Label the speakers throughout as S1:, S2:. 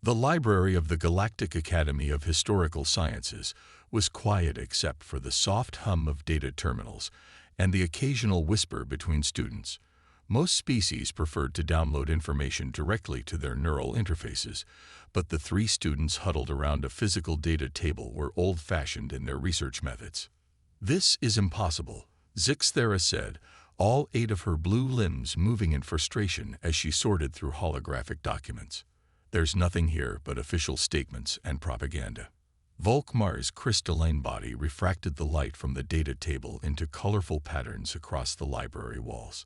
S1: The library of the Galactic Academy of Historical Sciences was quiet except for the soft hum of data terminals and the occasional whisper between students. Most species preferred to download information directly to their neural interfaces, but the three students huddled around a physical data table were old-fashioned in their research methods. "This is impossible," Zixthera said, all 8 of her blue limbs moving in frustration as she sorted through holographic documents. "There's nothing here but official statements and propaganda." Volkmar's crystalline body refracted the light from the data table into colorful patterns across the library walls.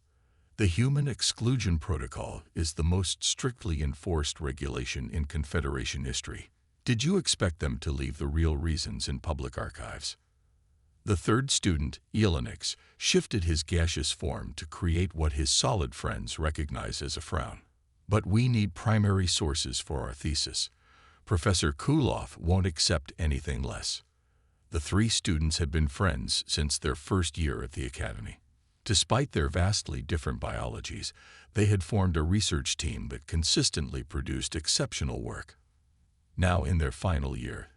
S1: "The Human Exclusion Protocol is the most strictly enforced regulation in Confederation history. Did you expect them to leave the real reasons in public archives?" The third student, Elenix, shifted his gaseous form to create what his solid friends recognize as a frown. "But we need primary sources for our thesis. Professor Kuloff won't accept anything less." The three students had been friends since their first year at the academy. Despite their vastly different biologies, they had formed a research team that consistently produced exceptional work. Now, in their final year,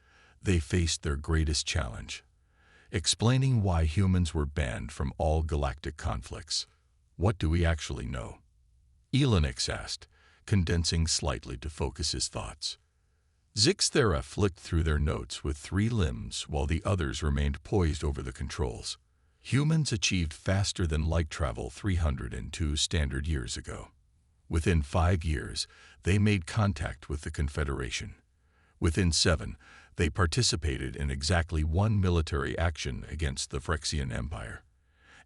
S1: they faced their greatest challenge: explaining why humans were banned from all galactic conflicts. "What do we actually know?" Elenix asked, condensing slightly to focus his thoughts. Zixthera flicked through their notes with 3 limbs while the others remained poised over the controls. "Humans achieved faster than light travel 302 standard years ago. Within 5 years, they made contact with the Confederation. Within 7, they participated in exactly 1 military action against the Phyrexian Empire.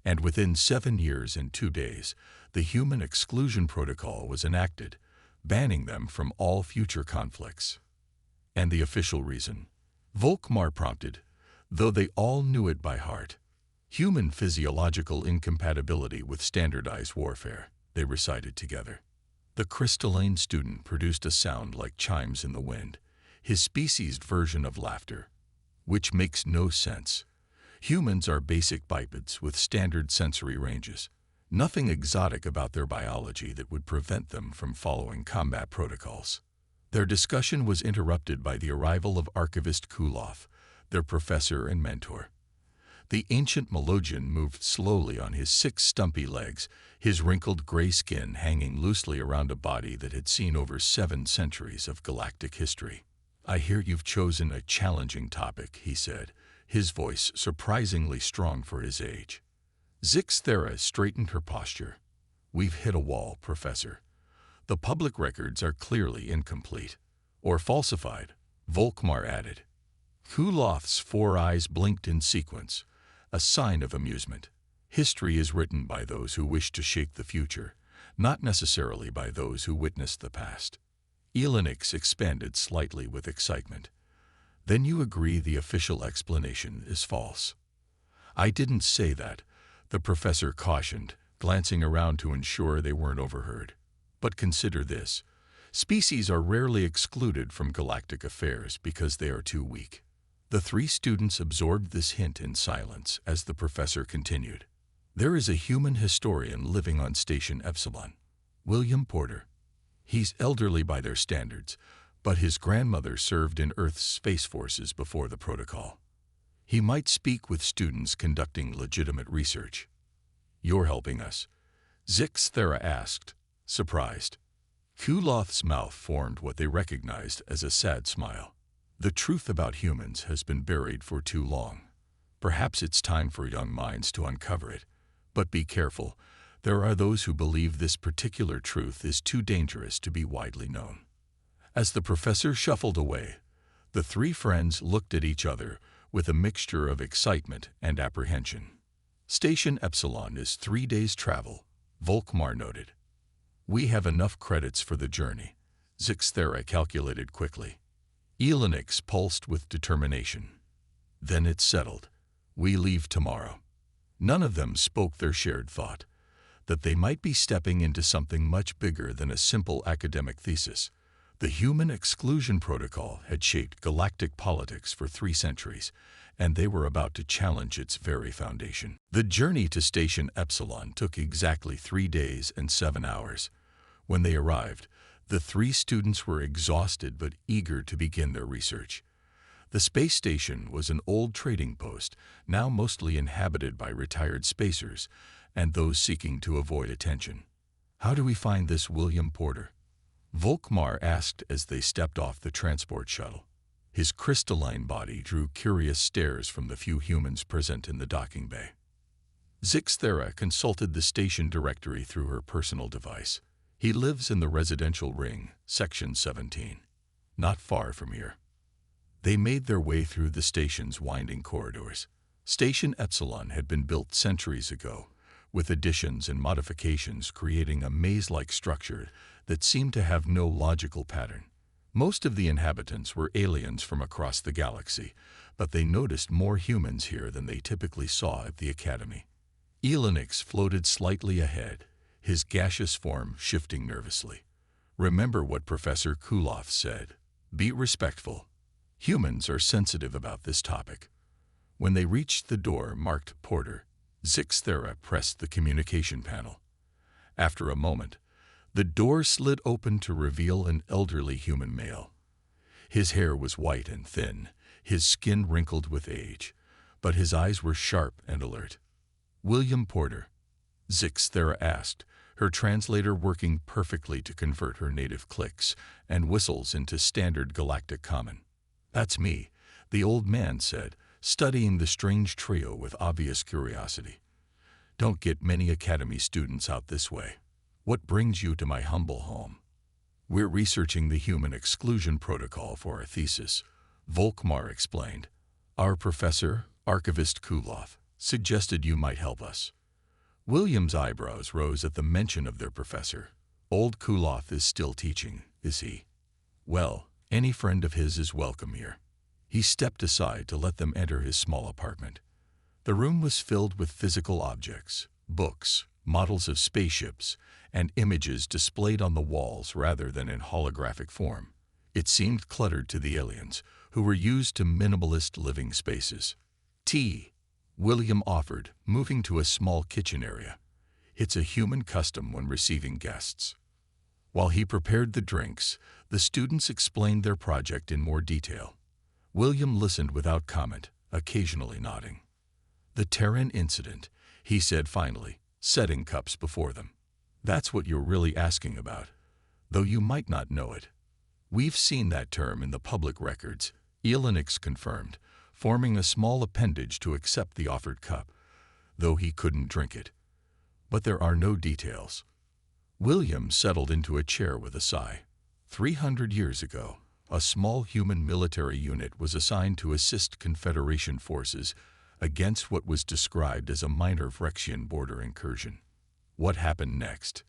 S1: And within 7 years and 2 days, the Human Exclusion Protocol was enacted, banning them from all future conflicts." "And the official reason?" Volkmar prompted, though they all knew it by heart. "Human physiological incompatibility with standardized warfare," they recited together. The crystalline student produced a sound like chimes in the wind, his species' version of laughter. "Which makes no sense. Humans are basic bipeds with standard sensory ranges. Nothing exotic about their biology that would prevent them from following combat protocols." Their discussion was interrupted by the arrival of Archivist Kuloff, their professor and mentor. The ancient Melogian moved slowly on his 6 stumpy legs, his wrinkled gray skin hanging loosely around a body that had seen over 7 centuries of galactic history. "I hear you've chosen a challenging topic," he said, his voice surprisingly strong for his age. Zixthera straightened her posture. "We've hit a wall, Professor. The public records are clearly incomplete. Or falsified," Volkmar added. Kuloff's 4 eyes blinked in sequence, a sign of amusement. "History is written by those who wish to shape the future, not necessarily by those who witnessed the past." Elenix expanded slightly with excitement. "Then you agree the official explanation is false?" "I didn't say that," the professor cautioned, glancing around to ensure they weren't overheard. "But consider this. Species are rarely excluded from galactic affairs because they are too weak." The 3 students absorbed this hint in silence as the professor continued. "There is a human historian living on Station Epsilon, William Porter. He's elderly by their standards, but his grandmother served in Earth's space forces before the protocol. He might speak with students conducting legitimate research." "You're helping us?" Zixthera asked, surprised. Kuloff's mouth formed what they recognized as a sad smile. "The truth about humans has been buried for too long. Perhaps it's time for young minds to uncover it. But be careful. There are those who believe this particular truth is too dangerous to be widely known." As the professor shuffled away, the 3 friends looked at each other with a mixture of excitement and apprehension. "Station Epsilon is 3 days' travel," Volkmar noted. "We have enough credits for the journey," Zixthera calculated quickly. Elenix pulsed with determination. "Then it's settled. We leave tomorrow." None of them spoke their shared thought, that they might be stepping into something much bigger than a simple academic thesis. The Human Exclusion Protocol had shaped galactic politics for 3 centuries, and they were about to challenge its very foundation. The journey to Station Epsilon took exactly 3 days and 7 hours. When they arrived, The three students were exhausted but eager to begin their research. The space station was an old trading post, now mostly inhabited by retired spacers and those seeking to avoid attention. "How do we find this William Porter?" Volkmar asked as they stepped off the transport shuttle. His crystalline body drew curious stares from the few humans present in the docking bay. Zixthera consulted the station directory through her personal device. "He lives in the residential ring, section 17. Not far from here." They made their way through the station's winding corridors. Station Epsilon had been built centuries ago, with additions and modifications creating a maze-like structure that seemed to have no logical pattern. Most of the inhabitants were aliens from across the galaxy, but they noticed more humans here than they typically saw at the Academy. Elenix floated slightly ahead, his gaseous form shifting nervously. "Remember what Professor Kuloff said. Be respectful. Humans are sensitive about this topic." When they reached the door marked Porter, Zixthera pressed the communication panel. After a moment, the door slid open to reveal an elderly human male. His hair was white and thin, his skin wrinkled with age, but his eyes were sharp and alert. "William Porter?" Zixthera asked, her translator working perfectly to convert her native clicks and whistles into standard galactic common. "That's me," the old man said, studying the strange trio with obvious curiosity. "Don't get many Academy students out this way. What brings you to my humble home?" "We're researching the human exclusion protocol for our thesis," Volkmar explained. "Our professor, Archivist Kuloff, suggested you might help us." William's eyebrows rose at the mention of their professor. "Old Kuloff is still teaching, is he?" "Well, any friend of his is welcome here." He stepped aside to let them enter his small apartment. The room was filled with physical objects, books, models of spaceships, and images displayed on the walls rather than in holographic form. It seemed cluttered to the aliens, who were used to minimalist living spaces. "Tea," William offered, moving to a small kitchen area. "It's a human custom when receiving guests." While he prepared the drinks, the students explained their project in more detail. William listened without comment, occasionally nodding. "The Terran incident," he said finally, setting cups before them. "That's what you're really asking about, though you might not know it." "We've seen that term in the public records," Elenix confirmed, forming a small appendage to accept the offered cup, though he couldn't drink it. "But there are no details." William settled into a chair with a sigh. 300 years ago, a small human military unit was assigned to assist Confederation forces against what was described as a minor Vrexian border incursion. What happened next?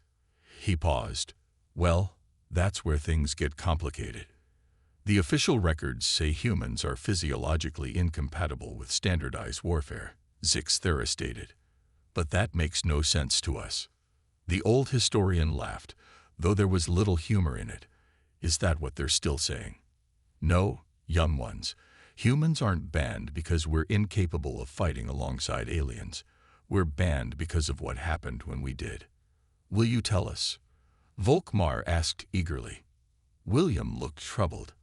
S1: He paused. "Well, that's where things get complicated. The official records say humans are physiologically incompatible with standardized warfare," Zixthera stated. "But that makes no sense to us." The old historian laughed, though there was little humor in it. "Is that what they're still saying?" "No, young ones. Humans aren't banned because we're incapable of fighting alongside aliens. We're banned because of what happened when we did." "Will you tell us?" Volkmar asked eagerly. William looked troubled.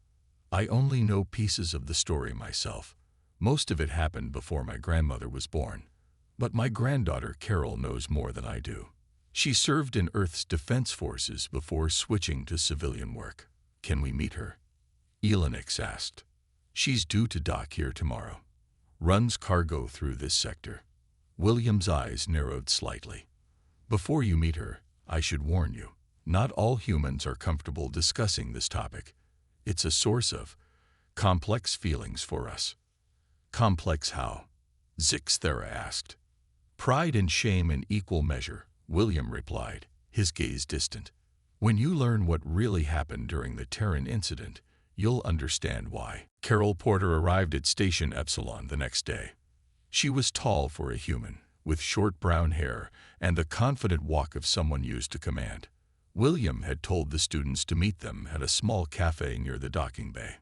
S1: "I only know pieces of the story myself. Most of it happened before my grandmother was born. But my granddaughter Carol knows more than I do. She served in Earth's defense forces before switching to civilian work." "Can we meet her?" Elenix asked. "She's due to dock here tomorrow. Runs cargo through this sector." William's eyes narrowed slightly. "Before you meet her, I should warn you, not all humans are comfortable discussing this topic. It's a source of complex feelings for us." "Complex how?" Zixthera asked. "Pride and shame in equal measure," William replied, his gaze distant. "When you learn what really happened during the Terran incident, you'll understand why." Carol Porter arrived at Station Epsilon the next day. She was tall for a human, with short brown hair and the confident walk of someone used to command. William had told the students to meet them at a small cafe near the docking bay.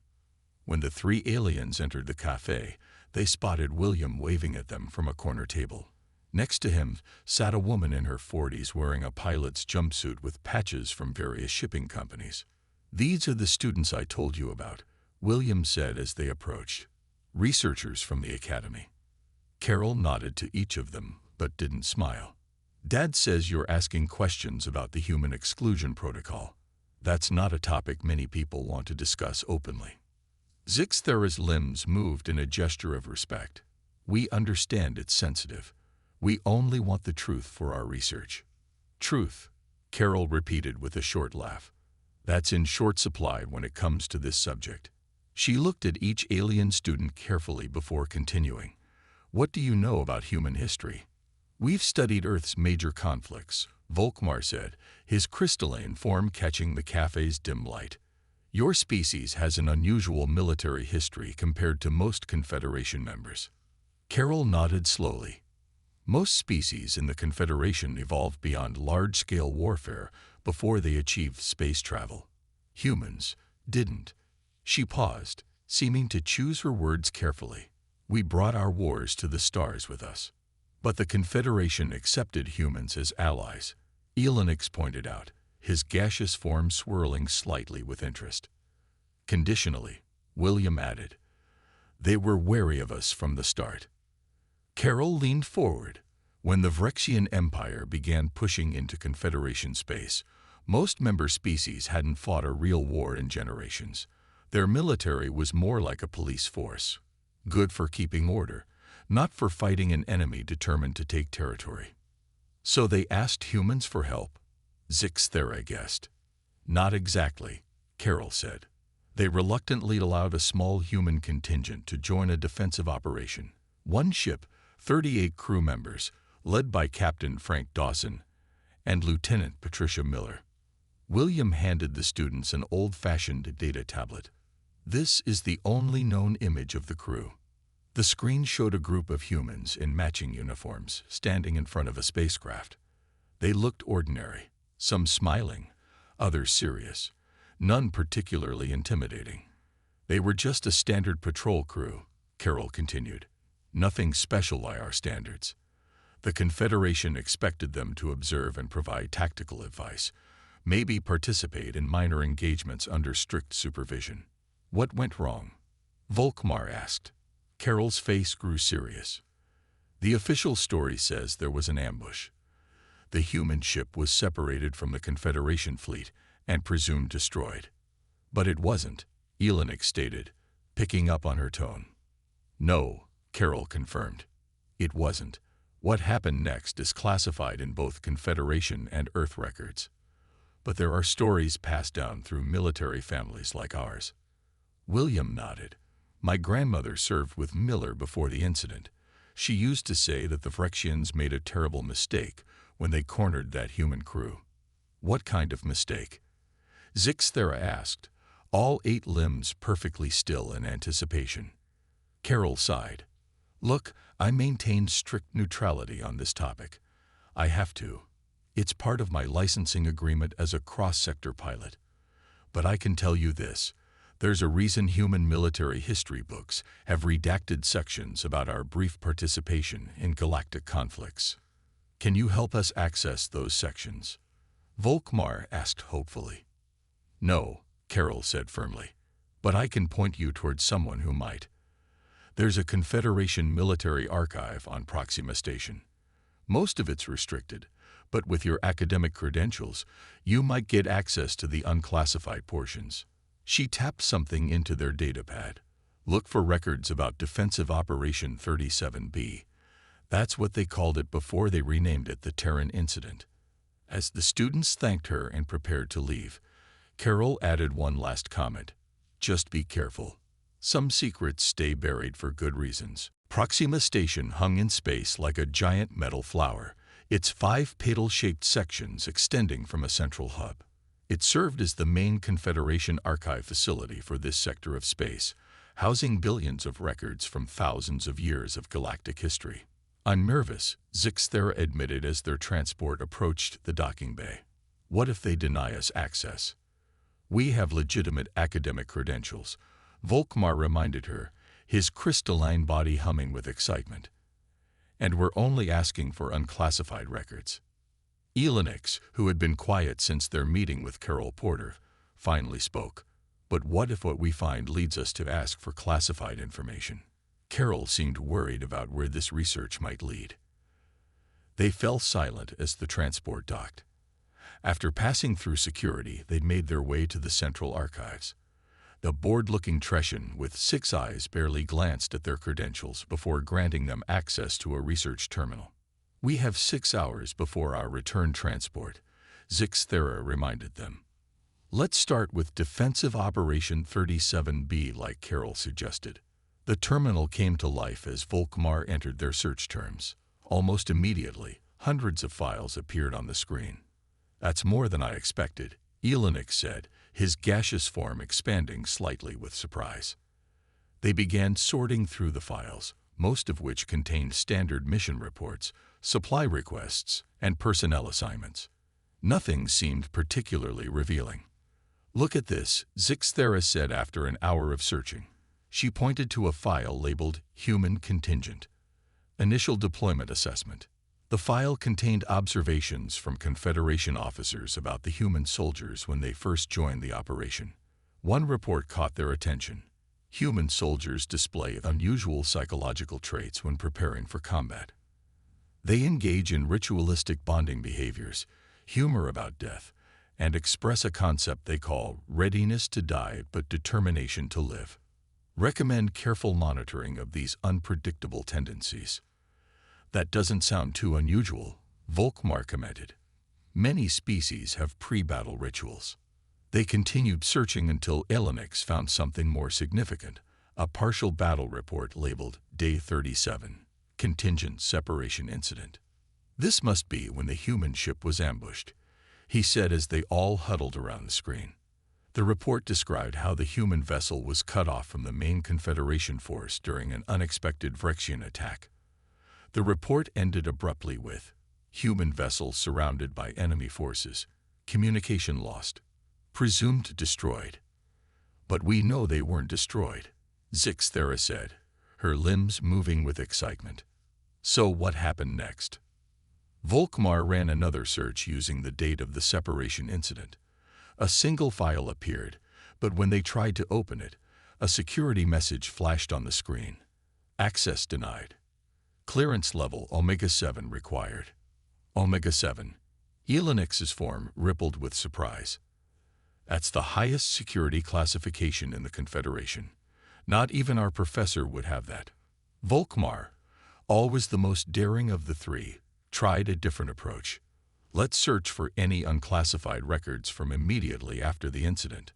S1: When the three aliens entered the cafe, they spotted William waving at them from a corner table. Next to him sat a woman in her 40s wearing a pilot's jumpsuit with patches from various shipping companies. "These are the students I told you about," William said as they approached. "Researchers from the academy." Carol nodded to each of them, but didn't smile. "Dad says you're asking questions about the human exclusion protocol. That's not a topic many people want to discuss openly." Zixthera's limbs moved in a gesture of respect. "We understand it's sensitive. We only want the truth for our research." "Truth," Carol repeated with a short laugh. "That's in short supply when it comes to this subject." She looked at each alien student carefully before continuing. "What do you know about human history?" "We've studied Earth's major conflicts," Volkmar said, his crystalline form catching the cafe's dim light. "Your species has an unusual military history compared to most Confederation members." Carol nodded slowly. "Most species in the Confederation evolved beyond large-scale warfare before they achieved space travel. Humans didn't." She paused, seeming to choose her words carefully. "We brought our wars to the stars with us. But the Confederation accepted humans as allies," Elenix pointed out, his gaseous form swirling slightly with interest. "Conditionally," William added. "They were wary of us from the start." Carol leaned forward. When the Vrexian Empire began pushing into Confederation space, most member species hadn't fought a real war in generations. Their military was more like a police force, good for keeping order, not for fighting an enemy determined to take territory. "So they asked humans for help?" Zixthera guessed. "Not exactly," Carol said. "They reluctantly allowed a small human contingent to join a defensive operation. One ship, 38 crew members, led by Captain Frank Dawson and Lieutenant Patricia Miller." William handed the students an old-fashioned data tablet. "This is the only known image of the crew." The screen showed a group of humans in matching uniforms standing in front of a spacecraft. They looked ordinary, some smiling, others serious, none particularly intimidating. "They were just a standard patrol crew," Carol continued. "Nothing special by our standards. The Confederation expected them to observe and provide tactical advice, maybe participate in minor engagements under strict supervision." "What went wrong?" Volkmar asked. Carol's face grew serious. "The official story says there was an ambush. The human ship was separated from the Confederation fleet and presumed destroyed. But it wasn't," Elenix stated, picking up on her tone. "No," Carol confirmed. "It wasn't. What happened next is classified in both Confederation and Earth records. But there are stories passed down through military families like ours." William nodded. "My grandmother served with Miller before the incident. She used to say that the Vrexians made a terrible mistake when they cornered that human crew." "What kind of mistake?" Zixthera asked, all 8 limbs perfectly still in anticipation. Carol sighed. "Look, I maintain strict neutrality on this topic. I have to. It's part of my licensing agreement as a cross-sector pilot. But I can tell you this. There's a reason human military history books have redacted sections about our brief participation in galactic conflicts. Can you help us access those sections?" Volkmar asked hopefully. "No," Carol said firmly, "but I can point you towards someone who might. There's a Confederation military archive on Proxima Station. Most of it's restricted, but with your academic credentials, you might get access to the unclassified portions." She tapped something into their datapad. "Look for records about Defensive Operation 37B. That's what they called it before they renamed it the Terran Incident." As the students thanked her and prepared to leave, Carol added one last comment. "Just be careful. Some secrets stay buried for good reasons." Proxima Station hung in space like a giant metal flower, its 5 petal-shaped sections extending from a central hub. It served as the main Confederation archive facility for this sector of space, housing billions of records from thousands of years of galactic history. "I'm nervous," Zixthera admitted as their transport approached the docking bay. "What if they deny us access?" "We have legitimate academic credentials," Volkmar reminded her, his crystalline body humming with excitement. and we're only asking for unclassified records. Elenix, who had been quiet since their meeting with Carol Porter, finally spoke. But what if what we find leads us to ask for classified information? Carol seemed worried about where this research might lead. They fell silent as the transport docked. After passing through security, they'd made their way to the central archives. The bored-looking Tretian with 6 eyes barely glanced at their credentials before granting them access to a research terminal. "We have 6 hours before our return transport," Zixthera reminded them. "Let's start with Defensive Operation 37B, like Carol suggested." The terminal came to life as Volkmar entered their search terms. Almost immediately, hundreds of files appeared on the screen. "That's more than I expected," Elenix said, his gaseous form expanding slightly with surprise. They began sorting through the files, most of which contained standard mission reports, supply requests, and personnel assignments. Nothing seemed particularly revealing. "Look at this," Zixthera said after an hour of searching. She pointed to a file labeled Human Contingent. Initial Deployment Assessment. The file contained observations from Confederation officers about the human soldiers when they first joined the operation. One report caught their attention. Human soldiers display unusual psychological traits when preparing for combat. They engage in ritualistic bonding behaviors, humor about death, and express a concept they call readiness to die but determination to live. Recommend careful monitoring of these unpredictable tendencies. "That doesn't sound too unusual," Volkmar commented. "Many species have pre-battle rituals." They continued searching until Elenix found something more significant, a partial battle report labeled Day 37, Contingent Separation Incident. "This must be when the human ship was ambushed," he said as they all huddled around the screen. The report described how the human vessel was cut off from the main Confederation force during an unexpected Vrexian attack. The report ended abruptly with, "Human vessel surrounded by enemy forces. Communication lost. Presumed destroyed." "But we know they weren't destroyed," Zixthera said, her limbs moving with excitement. "So what happened next?" Volkmar ran another search using the date of the separation incident. A single file appeared, but when they tried to open it, a security message flashed on the screen. "Access denied. Clearance level Omega-7 required." Omega-7. Elenix's form rippled with surprise. "That's the highest security classification in the Confederation. Not even our professor would have that." Volkmar, always the most daring of the three, tried a different approach. "Let's search for any unclassified records from immediately after the incident."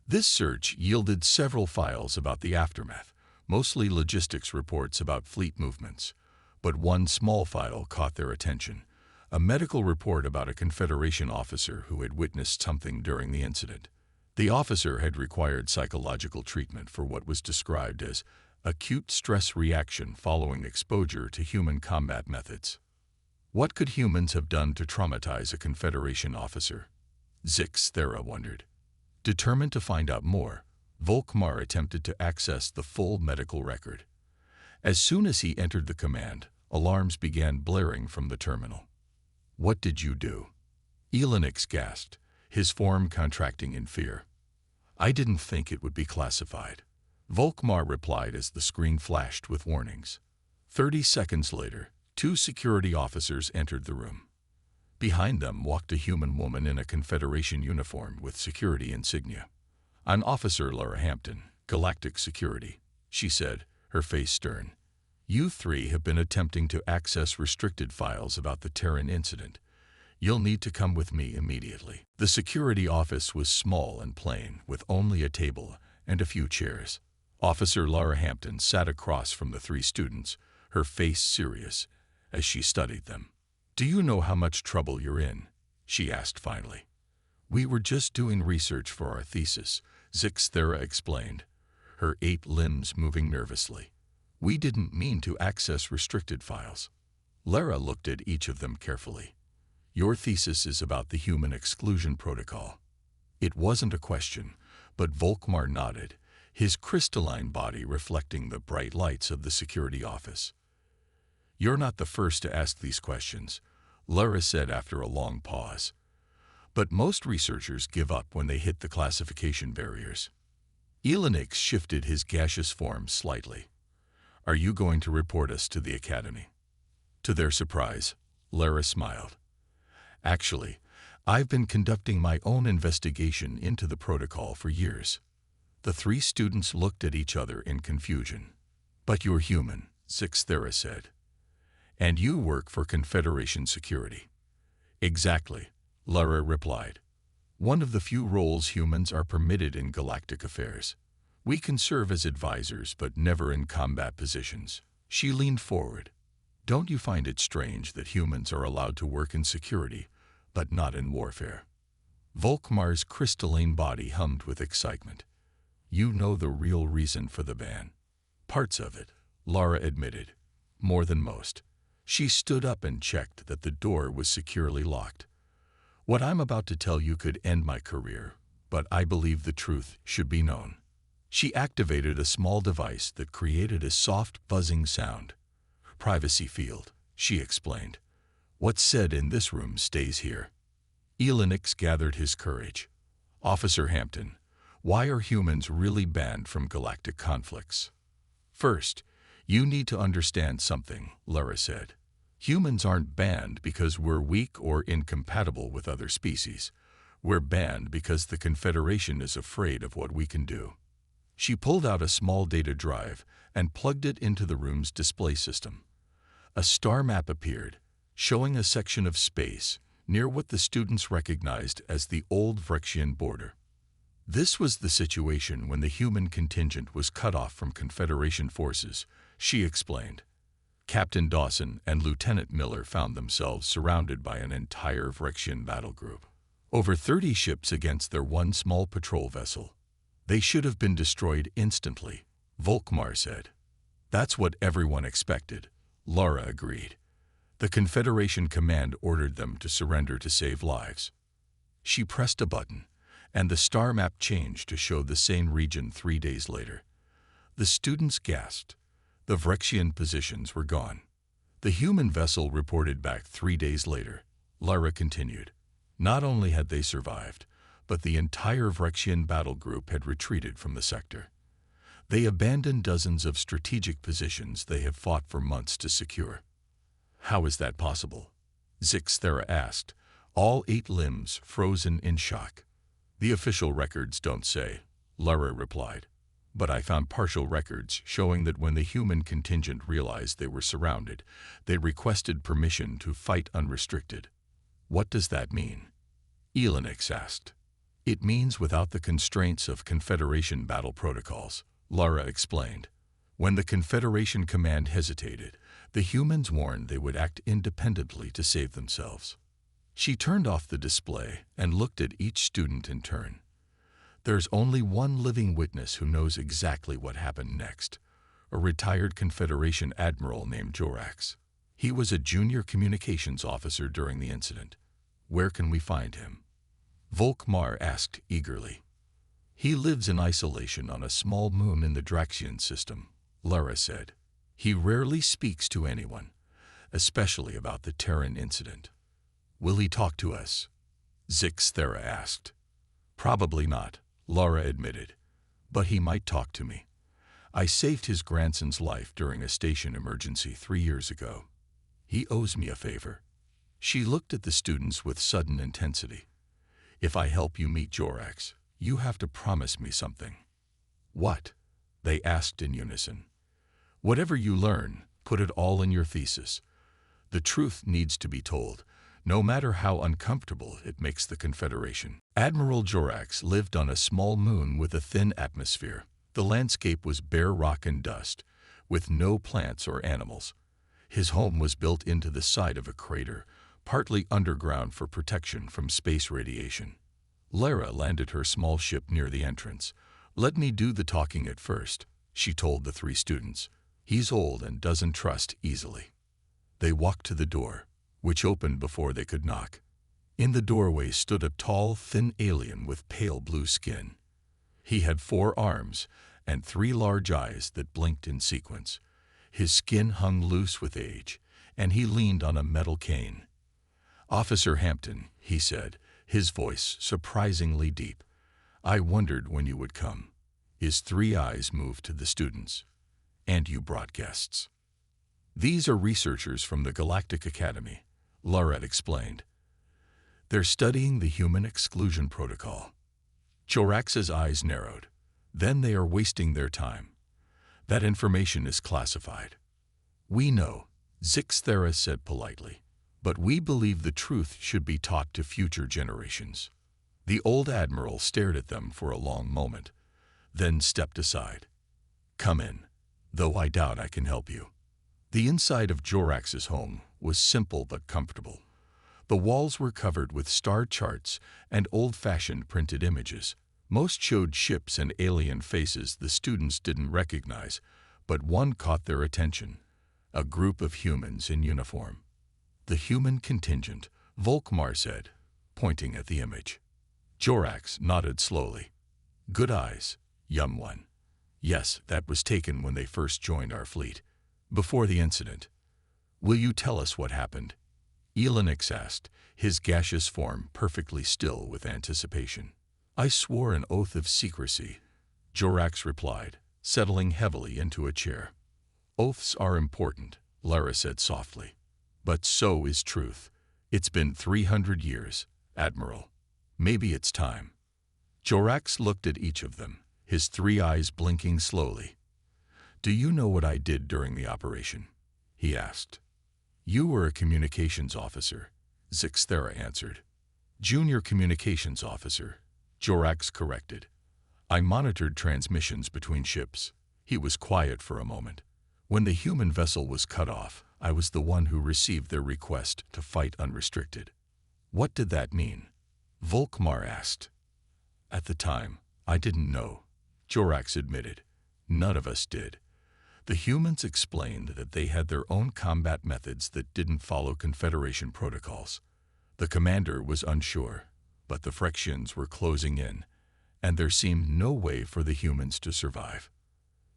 S1: This search yielded several files about the aftermath, mostly logistics reports about fleet movements. But one small file caught their attention, a medical report about a Confederation officer who had witnessed something during the incident. The officer had required psychological treatment for what was described as acute stress reaction following exposure to human combat methods. What could humans have done to traumatize a Confederation officer? Zixthera wondered. Determined to find out more, Volkmar attempted to access the full medical record. As soon as he entered the command, alarms began blaring from the terminal. "What did you do?" Elenix gasped, his form contracting in fear. "I didn't think it would be classified," Volkmar replied as the screen flashed with warnings. 30 seconds later, 2 security officers entered the room. Behind them walked a human woman in a Confederation uniform with security insignia. "I'm Officer Laura Hampton, Galactic Security," she said, her face stern. "You 3 have been attempting to access restricted files about the Terran incident. You'll need to come with me immediately." The security office was small and plain, with only a table and a few chairs. Officer Laura Hampton sat across from the 3 students, her face serious, as she studied them. "Do you know how much trouble you're in?" she asked finally. "We were just doing research for our thesis," Zixthera explained, her 8 limbs moving nervously. "We didn't mean to access restricted files." Lara looked at each of them carefully. "Your thesis is about the human exclusion protocol." It wasn't a question, but Volkmar nodded, his crystalline body reflecting the bright lights of the security office. You're not the first to ask these questions, Lara said after a long pause. But most researchers give up when they hit the classification barriers. Elenix shifted his gaseous form slightly. Are you going to report us to the Academy? To their surprise, Lara smiled. Actually, I've been conducting my own investigation into the protocol for years. The three students looked at each other in confusion. But you're human, Zixthera said. And you work for Confederation security. Exactly, Lara replied. One of the few roles humans are permitted in galactic affairs. We can serve as advisors, but never in combat positions. She leaned forward. Don't you find it strange that humans are allowed to work in security, but not in warfare? Volkmar's crystalline body hummed with excitement. You know the real reason for the ban. Parts of it, Lara admitted. More than most. She stood up and checked that the door was securely locked. What I'm about to tell you could end my career, but I believe the truth should be known. She activated a small device that created a soft, buzzing sound. Privacy field, she explained. What's said in this room stays here. Elenix gathered his courage. Officer Hampton, why are humans really banned from galactic conflicts? First, you need to understand something, Lara said. Humans aren't banned because we're weak or incompatible with other species. We're banned because the Confederation is afraid of what we can do. She pulled out a small data drive and plugged it into the room's display system. A star map appeared, showing a section of space near what the students recognized as the old Vrexian border. This was the situation when the human contingent was cut off from Confederation forces, she explained. Captain Dawson and Lieutenant Miller found themselves surrounded by an entire Vrexian battle group. Over 30 ships against their one small patrol vessel. They should have been destroyed instantly, Volkmar said. That's what everyone expected, Lara agreed. The Confederation command ordered them to surrender to save lives. She pressed a button, and the star map changed to show the same region 3 days later. The students gasped. The Vrexian positions were gone. The human vessel reported back 3 days later, Lara continued. Not only had they survived, but the entire Vrexian battle group had retreated from the sector. They abandoned dozens of strategic positions they have fought for months to secure. How is that possible? Zixthera asked, all 8 limbs frozen in shock. The official records don't say, Lara replied. But I found partial records showing that when the human contingent realized they were surrounded, they requested permission to fight unrestricted. What does that mean? Elenix asked. It means without the constraints of Confederation battle protocols, Lara explained. When the Confederation command hesitated, the humans warned they would act independently to save themselves. She turned off the display and looked at each student in turn. There's only one living witness who knows exactly what happened next, a retired Confederation admiral named Jorax. He was a junior communications officer during the incident. Where can we find him? Volkmar asked eagerly. He lives in isolation on a small moon in the Draxian system, Lara said. He rarely speaks to anyone, especially about the Terran incident. Will he talk to us? Zixthera asked. Probably not, Lara admitted, but he might talk to me. I saved his grandson's life during a station emergency 3 years ago. He owes me a favor. She looked at the students with sudden intensity. If I help you meet Jorax, you have to promise me something. What? They asked in unison. Whatever you learn, put it all in your thesis. The truth needs to be told, no matter how uncomfortable it makes the Confederation. Admiral Jorax lived on a small moon with a thin atmosphere. The landscape was bare rock and dust, with no plants or animals. His home was built into the side of a crater, partly underground for protection from space radiation. Lara landed her small ship near the entrance. Let me do the talking at first, she told the 3 students. He's old and doesn't trust easily. They walked to the door, which opened before they could knock. In the doorway stood a tall, thin alien with pale blue skin. He had 4 arms and 3 large eyes that blinked in sequence. His skin hung loose with age, and he leaned on a metal cane. "Officer Hampton," he said, his voice surprisingly deep, "I wondered when you would come." His three eyes moved to the students. "And you brought guests." "These are researchers from the Galactic Academy," Lorette explained. "They're studying the human exclusion protocol." Jorax's eyes narrowed. "Then they are wasting their time. That information is classified." "We know," Zixthera said politely, "but we believe the truth should be taught to future generations." The old admiral stared at them for a long moment, then stepped aside. "Come in, though I doubt I can help you." The inside of Jorax's home was simple but comfortable. The walls were covered with star charts and old-fashioned printed images. Most showed ships and alien faces the students didn't recognize, but one caught their attention: a group of humans in uniform. "The human contingent," Volkmar said, pointing at the image. Jorax nodded slowly. "Good eyes, young one. Yes, that was taken when they first joined our fleet, before the incident." "Will you tell us what happened?" Elenix asked, his gaseous form perfectly still with anticipation. "I swore an oath of secrecy," Jorax replied, settling heavily into a chair. "Oaths are important," Lara said softly. "But so is truth. It's been 300 years, Admiral. Maybe it's time." Jorax looked at each of them, his three eyes blinking slowly. "Do you know what I did during the operation?" he asked. "You were a communications officer," Zixthera answered. "Junior communications officer," Jorax corrected. "I monitored transmissions between ships." He was quiet for a moment. "When the human vessel was cut off, I was the one who received their request to fight unrestricted." "What did that mean?" Volkmar asked. "At the time, I didn't know," Jorax admitted. "None of us did. The humans explained that they had their own combat methods that didn't follow Confederation protocols. The commander was unsure, but the Phyrexians were closing in, and there seemed no way for the humans to survive."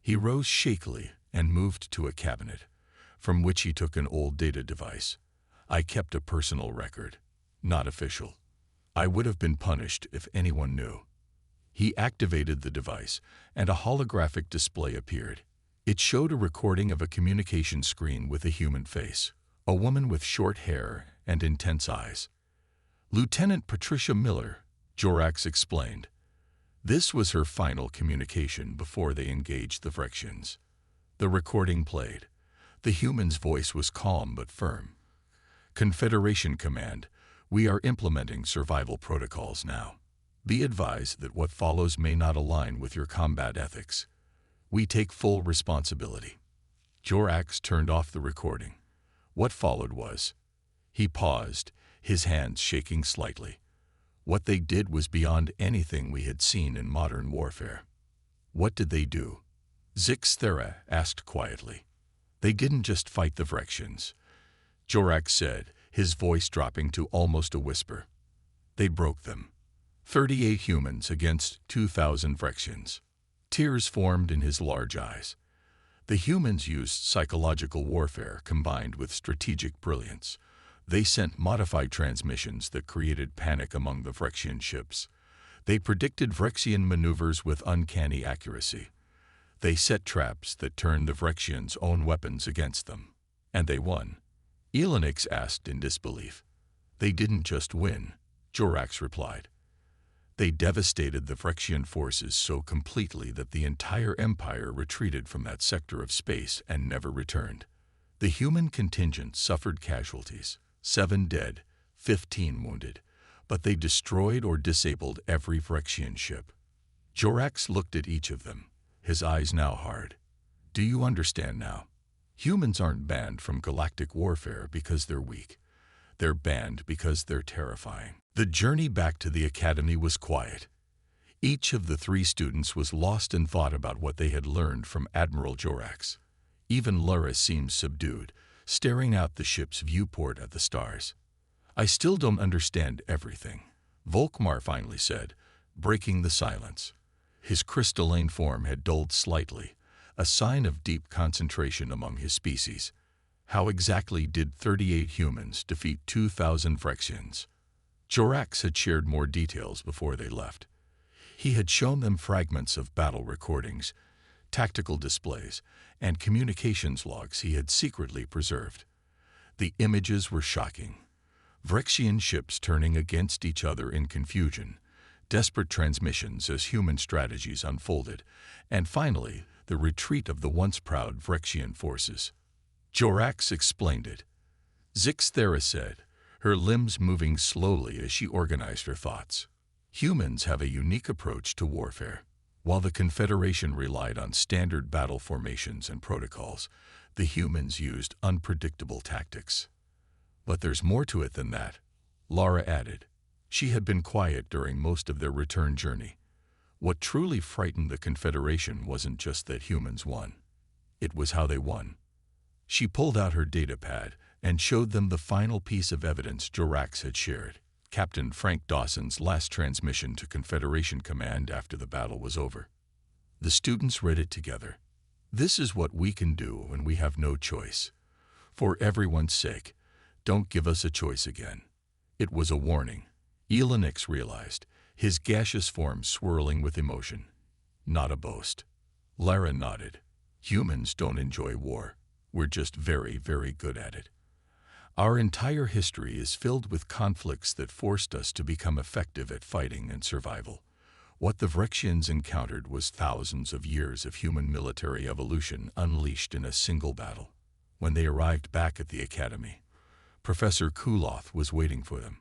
S1: He rose shakily and moved to a cabinet, from which he took an old data device. "I kept a personal record, not official. I would have been punished if anyone knew." He activated the device, and a holographic display appeared. It showed a recording of a communication screen with a human face, a woman with short hair and intense eyes. "Lieutenant Patricia Miller," Jorax explained. This was her final communication before they engaged the Phyrexians. The recording played. The human's voice was calm but firm. "Confederation Command, we are implementing survival protocols now. Be advised that what follows may not align with your combat ethics. We take full responsibility." Jorax turned off the recording. What followed was... He paused, his hands shaking slightly. What they did was beyond anything we had seen in modern warfare. "What did they do?" Zixthera asked quietly. "They didn't just fight the Phyrexians," Jorax said, his voice dropping to almost a whisper. "They broke them. 38 humans against 2,000 Phyrexians." Tears formed in his large eyes. The humans used psychological warfare combined with strategic brilliance. They sent modified transmissions that created panic among the Phyrexian ships. They predicted Phyrexian maneuvers with uncanny accuracy. They set traps that turned the Phyrexians' own weapons against them. And they won. Elenix asked in disbelief. "They didn't just win," Jorax replied. "They devastated the Phyrexian forces so completely that the entire empire retreated from that sector of space and never returned. The human contingent suffered casualties, 7 dead, 15 wounded, but they destroyed or disabled every Phyrexian ship." Jorax looked at each of them, his eyes now hard. "Do you understand now? Humans aren't banned from galactic warfare because they're weak. They're banned because they're terrifying." The journey back to the academy was quiet. Each of the 3 students was lost in thought about what they had learned from Admiral Jorax. Even Lara seemed subdued, staring out the ship's viewport at the stars. "I still don't understand everything," Volkmar finally said, breaking the silence. His crystalline form had dulled slightly, a sign of deep concentration among his species. How exactly did 38 humans defeat 2,000 Phyrexians? Jorax had shared more details before they left. He had shown them fragments of battle recordings, tactical displays, and communications logs he had secretly preserved. The images were shocking. Phyrexian ships turning against each other in confusion, desperate transmissions as human strategies unfolded, and finally, the retreat of the once proud Phyrexian forces. Jorax explained it. Zixthera said, her limbs moving slowly as she organized her thoughts. Humans have a unique approach to warfare. While the Confederation relied on standard battle formations and protocols, the humans used unpredictable tactics. But there's more to it than that, Lara added. She had been quiet during most of their return journey. What truly frightened the Confederation wasn't just that humans won. It was how they won. She pulled out her datapad and showed them the final piece of evidence Jorax had shared, Captain Frank Dawson's last transmission to Confederation Command after the battle was over. The students read it together. This is what we can do when we have no choice. For everyone's sake, don't give us a choice again. It was a warning. Elenix realized, his gaseous form swirling with emotion. Not a boast. Lara nodded. Humans don't enjoy war. We're just very, very good at it. Our entire history is filled with conflicts that forced us to become effective at fighting and survival. What the Phyrexians encountered was thousands of years of human military evolution unleashed in a single battle. When they arrived back at the academy, Professor Kuloth was waiting for them.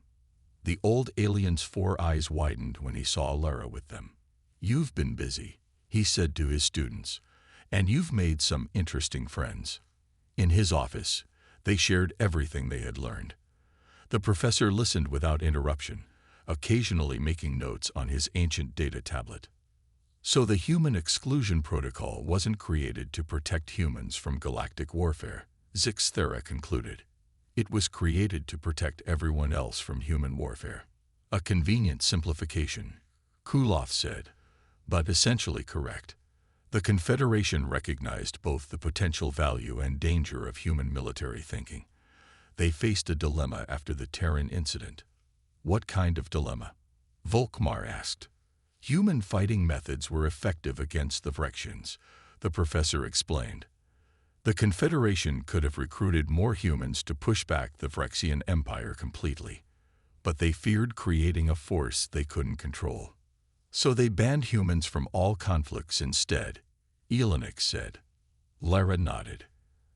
S1: The old alien's 4 eyes widened when he saw Lara with them. You've been busy, he said to his students, and you've made some interesting friends. In his office, they shared everything they had learned. The professor listened without interruption, occasionally making notes on his ancient data tablet. So the human exclusion protocol wasn't created to protect humans from galactic warfare, Zixthera concluded. It was created to protect everyone else from human warfare. A convenient simplification, Kuloth said, but essentially correct. The Confederation recognized both the potential value and danger of human military thinking. They faced a dilemma after the Terran incident. What kind of dilemma? Volkmar asked. Human fighting methods were effective against the Phyrexians, the professor explained. The Confederation could have recruited more humans to push back the Phyrexian Empire completely, but they feared creating a force they couldn't control. So they banned humans from all conflicts instead, Elenix said. Lara nodded,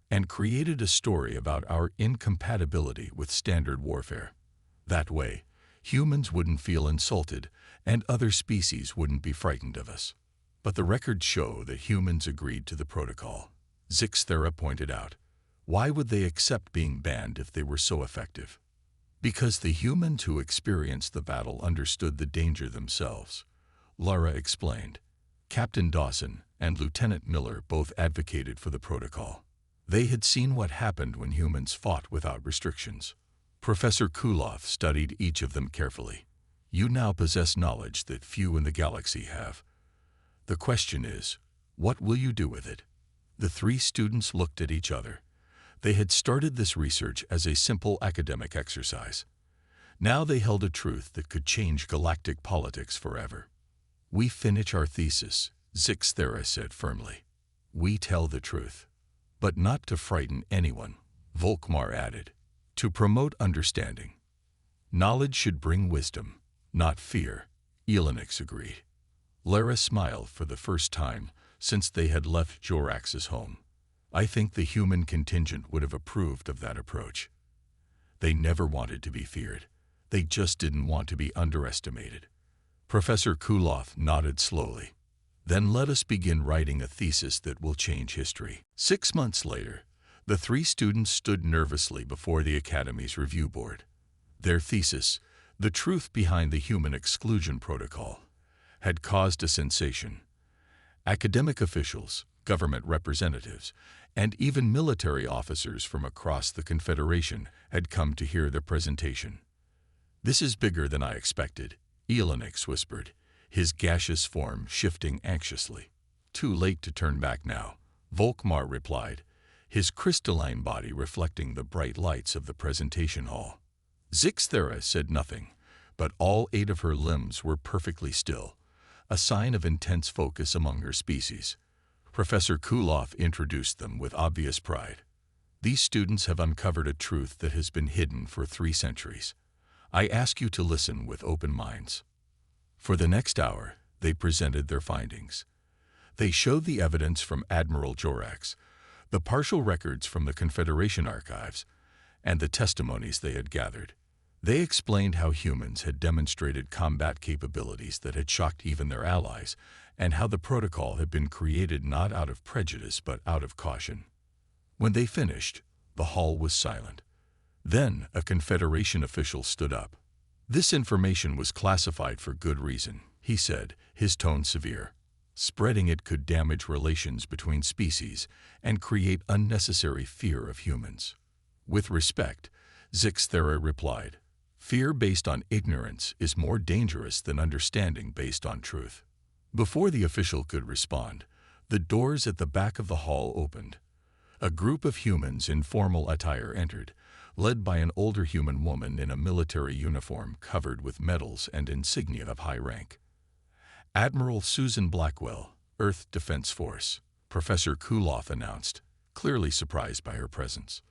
S1: and created a story about our incompatibility with standard warfare. That way, humans wouldn't feel insulted and other species wouldn't be frightened of us. But the records show that humans agreed to the protocol, Zixthera pointed out. Why would they accept being banned if they were so effective? Because the humans who experienced the battle understood the danger themselves, Lara explained. Captain Dawson and Lieutenant Miller both advocated for the protocol. They had seen what happened when humans fought without restrictions. Professor Kuloth studied each of them carefully. You now possess knowledge that few in the galaxy have. The question is, what will you do with it? The 3 students looked at each other. They had started this research as a simple academic exercise. Now they held a truth that could change galactic politics forever. We finish our thesis, Zixthera said firmly. We tell the truth. But not to frighten anyone, Volkmar added. To promote understanding. Knowledge should bring wisdom, not fear, Elenix agreed. Lara smiled for the first time since they had left Jorax's home. I think the human contingent would have approved of that approach. They never wanted to be feared. They just didn't want to be underestimated. Professor Kuloth nodded slowly. Then let us begin writing a thesis that will change history. 6 months later, the 3 students stood nervously before the Academy's review board. Their thesis, The Truth Behind the Human Exclusion Protocol, had caused a sensation. Academic officials, government representatives, and even military officers from across the Confederation had come to hear their presentation. This is bigger than I expected, Elenix whispered, his gaseous form shifting anxiously. Too late to turn back now, Volkmar replied, his crystalline body reflecting the bright lights of the presentation hall. Zixthera said nothing, but all 8 of her limbs were perfectly still, a sign of intense focus among her species. Professor Kuloff introduced them with obvious pride. These students have uncovered a truth that has been hidden for 3 centuries. I ask you to listen with open minds. For the next hour, they presented their findings. They showed the evidence from Admiral Jorax, the partial records from the Confederation archives, and the testimonies they had gathered. They explained how humans had demonstrated combat capabilities that had shocked even their allies, and how the protocol had been created not out of prejudice but out of caution. When they finished, the hall was silent. Then a Confederation official stood up. "This information was classified for good reason," he said, his tone severe. "Spreading it could damage relations between species and create unnecessary fear of humans." With respect, Zixthera replied, "Fear based on ignorance is more dangerous than understanding based on truth." Before the official could respond, the doors at the back of the hall opened. A group of humans in formal attire entered, led by an older human woman in a military uniform covered with medals and insignia of high rank. "Admiral Susan Blackwell, Earth Defense Force," Professor Kuloff announced, clearly surprised by her presence.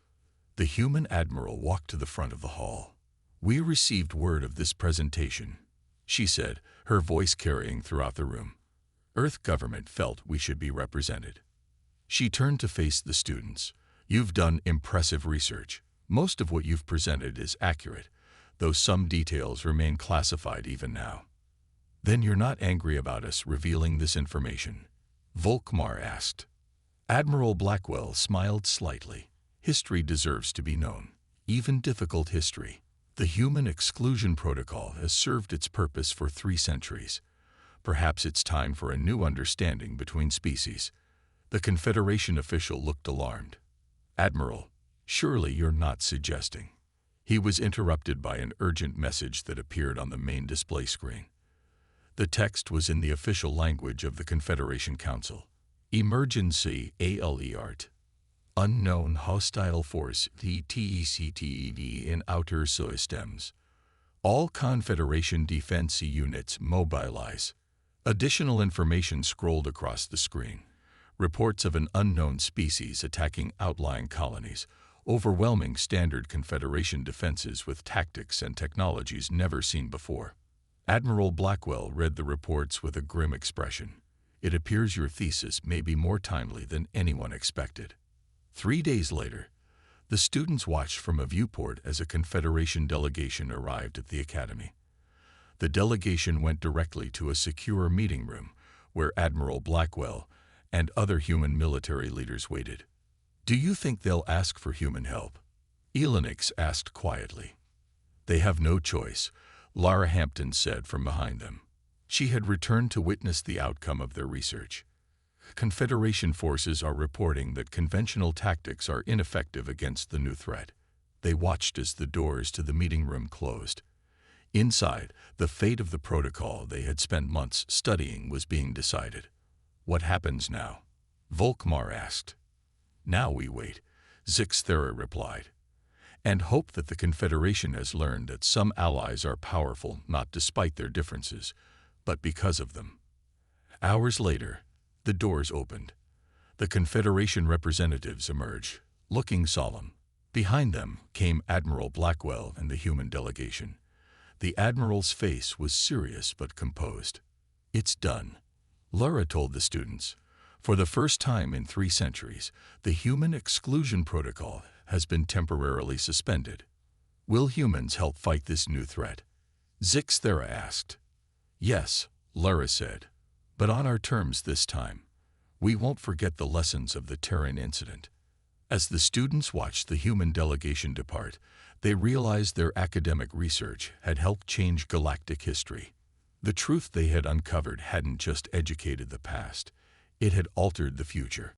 S1: The human admiral walked to the front of the hall. "We received word of this presentation," she said, her voice carrying throughout the room. "Earth government felt we should be represented." She turned to face the students. "You've done impressive research. Most of what you've presented is accurate, though some details remain classified even now. Then you're not angry about us revealing this information?" Volkmar asked. Admiral Blackwell smiled slightly. "History deserves to be known, even difficult history. The human exclusion protocol has served its purpose for 3 centuries. Perhaps it's time for a new understanding between species." The Confederation official looked alarmed. "Admiral, surely you're not suggesting..." He was interrupted by an urgent message that appeared on the main display screen. The text was in the official language of the Confederation Council. "Emergency alert. Unknown hostile force TECTED in outer systems. All Confederation defense units mobilize." Additional information scrolled across the screen. Reports of an unknown species attacking outlying colonies, overwhelming standard Confederation defenses with tactics and technologies never seen before. Admiral Blackwell read the reports with a grim expression. "It appears your thesis may be more timely than anyone expected." 3 days later, the students watched from a viewport as a Confederation delegation arrived at the Academy. The delegation went directly to a secure meeting room where Admiral Blackwell and other human military leaders waited. "Do you think they'll ask for human help?" Elenix asked quietly. "They have no choice," Lara Hampton said from behind them. She had returned to witness the outcome of their research. Confederation forces are reporting that conventional tactics are ineffective against the new threat. They watched as the doors to the meeting room closed. Inside, the fate of the protocol they had spent months studying was being decided. "What happens now?" Volkmar asked. "Now we wait," Zixthera replied, "and hope that the Confederation has learned that some allies are powerful not despite their differences, but because of them." Hours later, the doors opened. The Confederation representatives emerged, looking solemn. Behind them came Admiral Blackwell and the human delegation. The Admiral's face was serious but composed. "It's done," Lara told the students. "For the first time in 3 centuries, the human exclusion protocol has been temporarily suspended. Will humans help fight this new threat?" Zixthera asked. "Yes," Lara said, "but on our terms this time. We won't forget the lessons of the Terran incident." As the students watched the human delegation depart, they realized their academic research had helped change galactic history. The truth they had uncovered hadn't just educated the past, it had altered the future.